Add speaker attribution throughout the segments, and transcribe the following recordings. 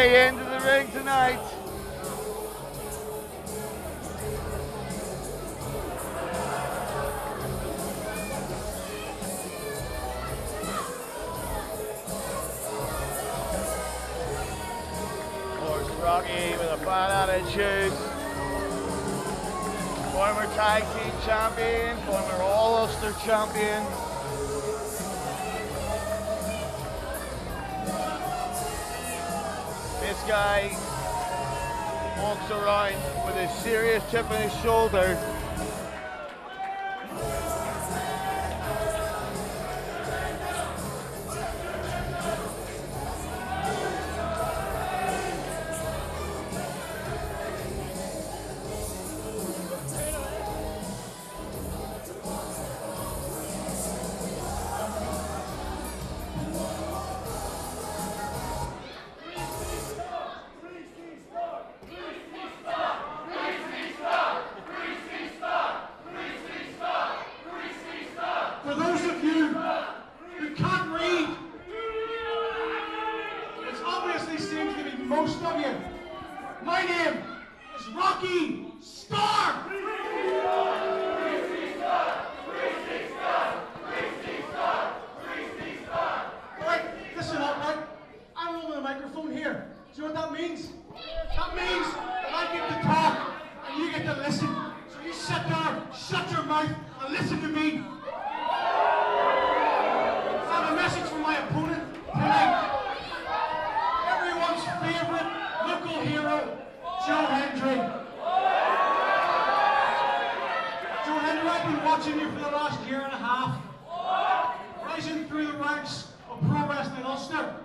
Speaker 1: way into the ring tonight. Of course, Rocky with a bad attitude. Former tag team champion, former All-Ulster champion. This guy walks around with a serious chip on his shoulder.
Speaker 2: For those of you who can't read, which obviously seems to be most of you, my name is Rocky Starr! Right, listen up, right? I'm holding a microphone here. Do you know what that means? That means that I get to talk and you get to listen. So you sit down, shut your mouth, and listen to me. I have a message from my opponent tonight. Everyone's favorite local hero, Joe Hendry. Joe Hendry, I've been watching you for the last year and a half. Rising through the ranks of pro wrestling Ulster.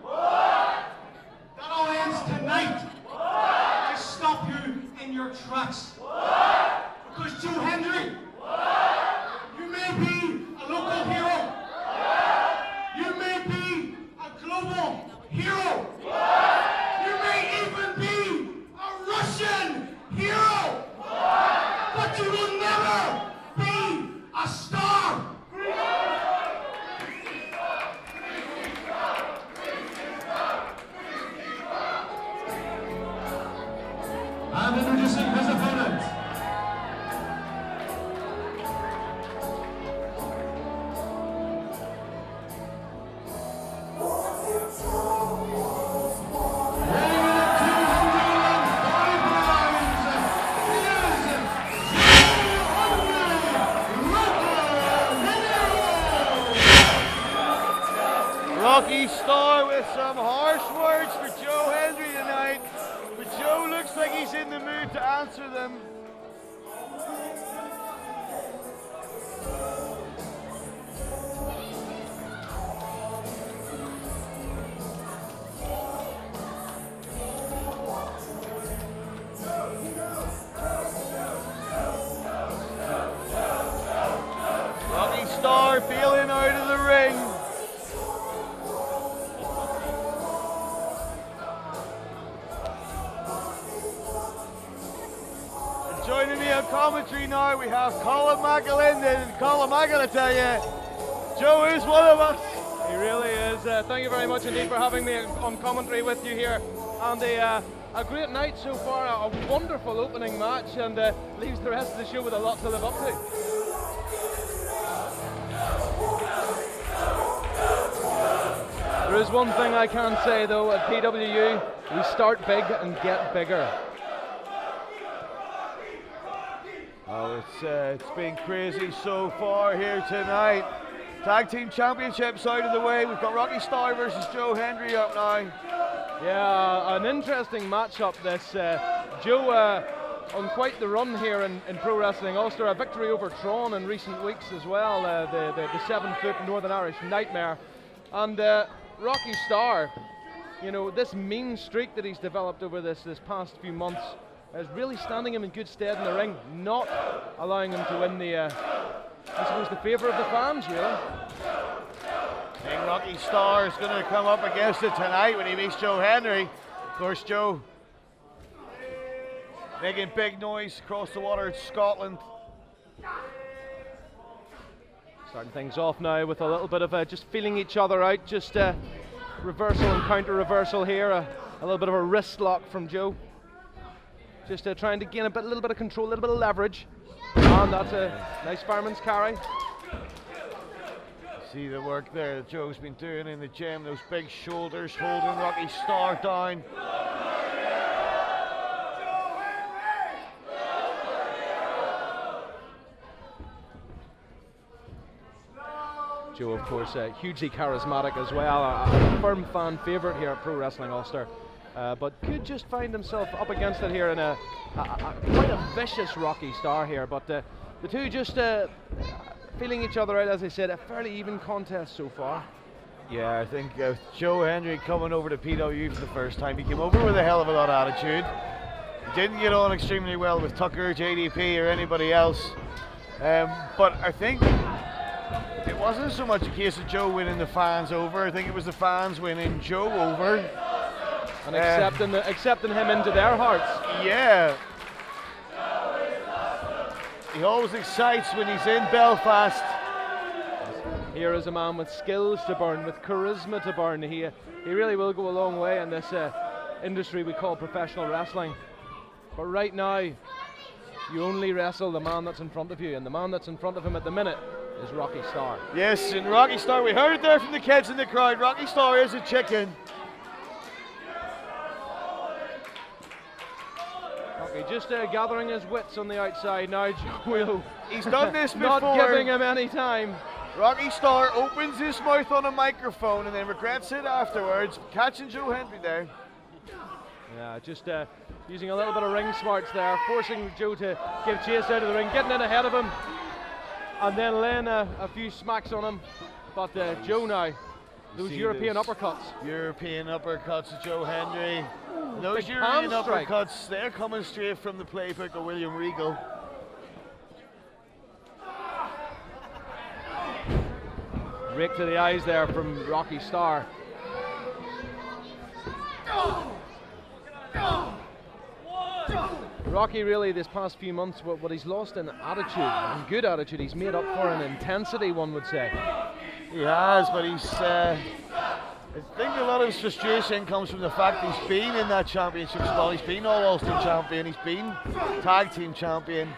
Speaker 2: That all ends tonight. I stop you in your tracks. Because Joe Hendry, you may be a local hero. You may be a global hero. You may even be a Russian hero. But you will never be a star. And introducing his opponent.
Speaker 1: Rocky Starr with some harsh words for Joe Hendry tonight, but Joe looks like he's in the mood to answer them. Rocky Starr feeling out of the ring. Joining me on commentary now, we have Colin McAlinden. And Colin, I gotta tell you, Joe is one of us.
Speaker 3: He really is. Thank you very much indeed for having me on commentary with you here. And a great night so far, a wonderful opening match, and leaves the rest of the show with a lot to live up to. There is one thing I can say though, at PWU, we start big and get bigger.
Speaker 1: Oh, it's been crazy so far here tonight. Tag Team Championships out of the way. We've got Rocky Starr versus Joe Hendry up now.
Speaker 3: Yeah, an interesting matchup this. Joe on quite the run here in Pro Wrestling Ulster. A victory over Tron in recent weeks as well, the 7-foot Northern Irish Nightmare. And Rocky Starr, you know, this mean streak that he's developed over this past few months is really standing him in good stead in the ring, not allowing him to win the, I suppose, the favour of the fans, you know.
Speaker 1: I think Rocky Starr is going to come up against it tonight when he meets Joe Hendry. Of course, Joe making big noise across the water in Scotland.
Speaker 3: Starting things off now with a little bit of just feeling each other out, just reversal and counter reversal here. A little bit of a wrist lock from Joe. Just trying to gain a little bit of control, a little bit of leverage. And that's a nice fireman's carry.
Speaker 1: See the work there that Joe's been doing in the gym, those big shoulders holding Rocky Starr down.
Speaker 3: Joe, of course, hugely charismatic as well, a firm fan favourite here at Pro Wrestling Ulster, but could just find himself up against it here in quite a vicious Rocky Starr here, but the two just feeling each other out, as I said, a fairly even contest so far.
Speaker 1: Yeah, I think Joe Hendry coming over to PW for the first time, he came over with a hell of a lot of attitude. He didn't get on extremely well with Tucker, JDP or anybody else, but I think it wasn't so much a case of Joe winning the fans over. I think it was the fans winning Joe over.
Speaker 3: And accepting him into their hearts.
Speaker 1: Yeah. He always excites when he's in Belfast.
Speaker 3: Here is a man with skills to burn, with charisma to burn. He really will go a long way in this industry we call professional wrestling. But right now, you only wrestle the man that's in front of you, and the man that's in front of him at the minute is Rocky Starr.
Speaker 1: Yes, and Rocky Starr, we heard it there from the kids in the crowd, Rocky Starr is a chicken.
Speaker 3: Rocky just gathering his wits on the outside now, Joe.
Speaker 1: He's done this before.
Speaker 3: Not giving him any time.
Speaker 1: Rocky Starr opens his mouth on a microphone and then regrets it afterwards, catching Joe Hendry there.
Speaker 3: Yeah, just using a little bit of ring smarts there, forcing Joe to give chase out of the ring, getting in ahead of him, and then laying a few smacks on him. But Joe now, those European uppercuts.
Speaker 1: European uppercuts of Joe Hendry.
Speaker 3: Ooh,
Speaker 1: those European uppercuts, they're coming straight from the playbook of William Regal.
Speaker 3: Rake to the eyes there from Rocky Starr. Rocky really this past few months, what he's lost in attitude, and good attitude, he's made up for in intensity, one would say.
Speaker 1: He has, but I think a lot of his frustration comes from the fact he's been in that championship spot. He's been all Ulster champion, he's been tag team champion,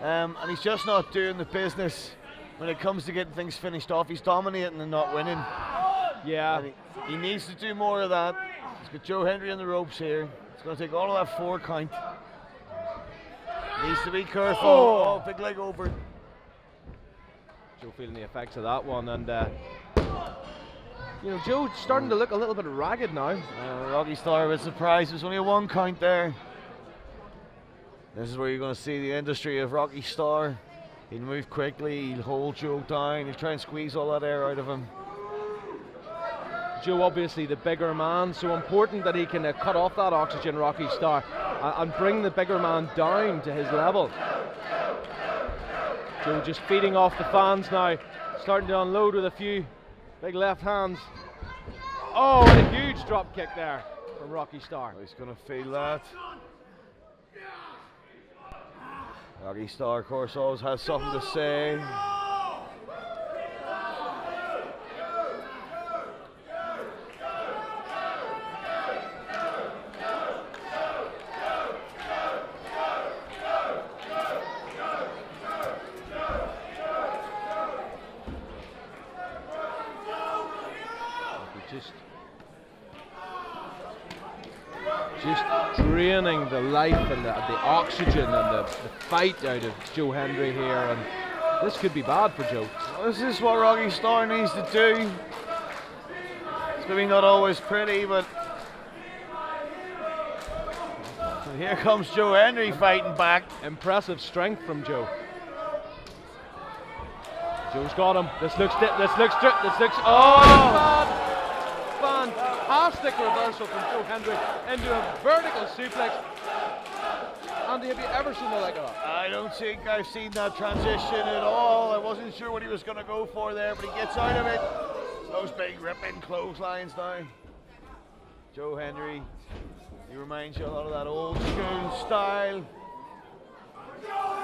Speaker 1: and he's just not doing the business when it comes to getting things finished off. He's dominating and not winning.
Speaker 3: Yeah.
Speaker 1: And he needs to do more of that. He's got Joe Hendry on the ropes here. It's going to take all of that 4 count. Needs to be careful. Oh, big leg over.
Speaker 3: Joe feeling the effects of that one, and you know, Joe's starting to look a little bit ragged now.
Speaker 1: Rocky Starr was surprised. There's only a 1 count there. This is where you're going to see the industry of Rocky Starr. He'll move quickly, he'll hold Joe down, he'll try and squeeze all that air out of him.
Speaker 3: Joe, obviously the bigger man, so important that he can cut off that oxygen, Rocky Starr, and bring the bigger man down to his level. Joe just feeding off the fans now, starting to unload with a few big left hands. Oh, and a huge drop kick there from Rocky Starr.
Speaker 1: He's going to feel that. Rocky Starr, of course, always has something to say. Just draining the life and the oxygen and the fight out of Joe Hendry here, and this could be bad for Joe. This is what Rocky Starr needs to do. It's maybe not always pretty, but and here comes Joe Hendry fighting back.
Speaker 3: Impressive strength from Joe. Joe's got him. This looks fantastic reversal from Joe Hendry into a vertical suplex. Andy, have you ever seen the like of that?
Speaker 1: I don't think I've seen that transition at all. I wasn't sure what he was going to go for there, but he gets out of it. Those big ripping clotheslines now. Joe Hendry, he reminds you a lot of that old school style,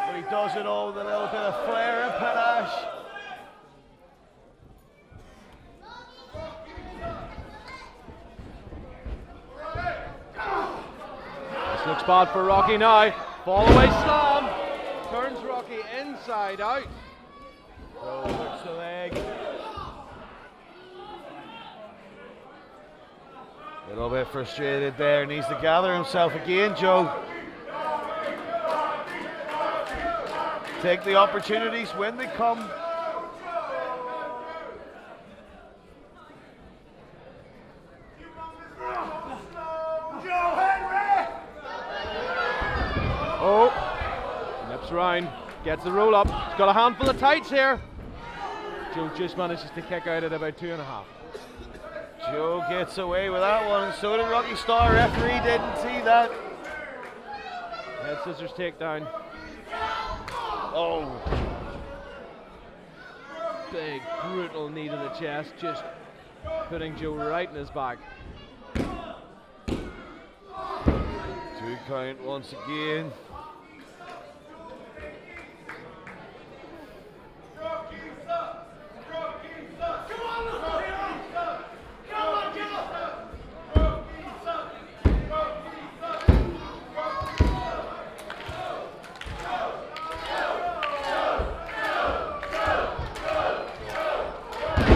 Speaker 1: but he does it all with a little bit of flair and panache.
Speaker 3: looks bad for Rocky now. Fall away slam. Turns Rocky inside out.
Speaker 1: Joe hooks the leg. A little bit frustrated there. Needs to gather himself again, Joe. Take the opportunities when they come. Joe Hendry!
Speaker 3: Oh, nips round, gets the roll up. He's got a handful of tights here. Joe just manages to kick out at about 2.5.
Speaker 1: Joe gets away with that one, and so did Rocky Starr. Referee didn't see that.
Speaker 3: Head scissors takedown.
Speaker 1: Oh.
Speaker 3: Big, brutal knee to the chest, just putting Joe right in his back.
Speaker 1: 2 count once again.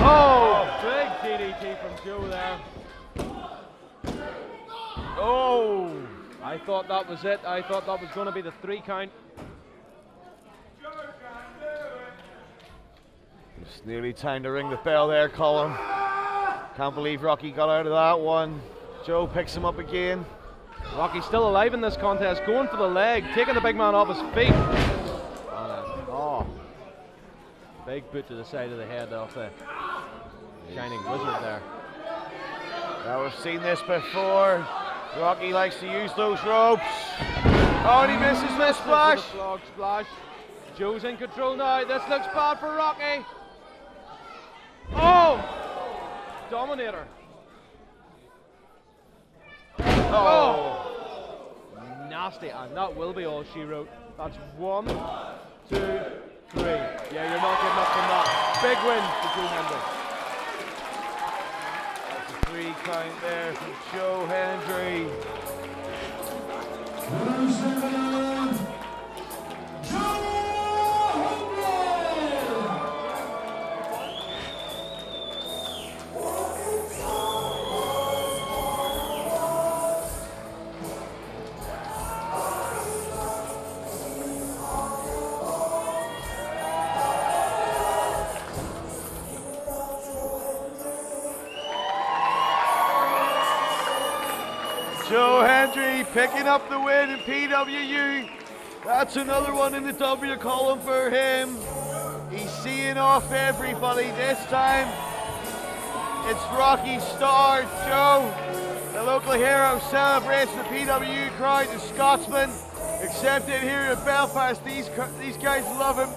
Speaker 3: Oh, big DDT from Joe there. Oh, I thought that was it. I thought that was going to be the 3 count.
Speaker 1: It's nearly time to ring the bell there, Colin. Can't believe Rocky got out of that one. Joe picks him up again.
Speaker 3: Rocky's still alive in this contest, going for the leg, taking the big man off his feet. Oh, big boot to the side of the head off the Shining Wizard there.
Speaker 1: Now we've seen this before. Rocky likes to use those ropes. Oh, and he misses the splash.
Speaker 3: Splash. Joe's in control now. This looks bad for Rocky. Oh! Dominator. Oh! Nasty, and that will be all she wrote. That's 1, 2, 3. Yeah, you're not getting up from that. Big win for Joe Hendry.
Speaker 1: 3 count there from Joe Hendry. Joe Hendry picking up the win in PWU. That's another one in the W column for him. He's seeing off everybody this time. It's Rocky Starr. Joe, the local hero, celebrates the PWU crowd. The Scotsman accepted here in Belfast. These guys love him.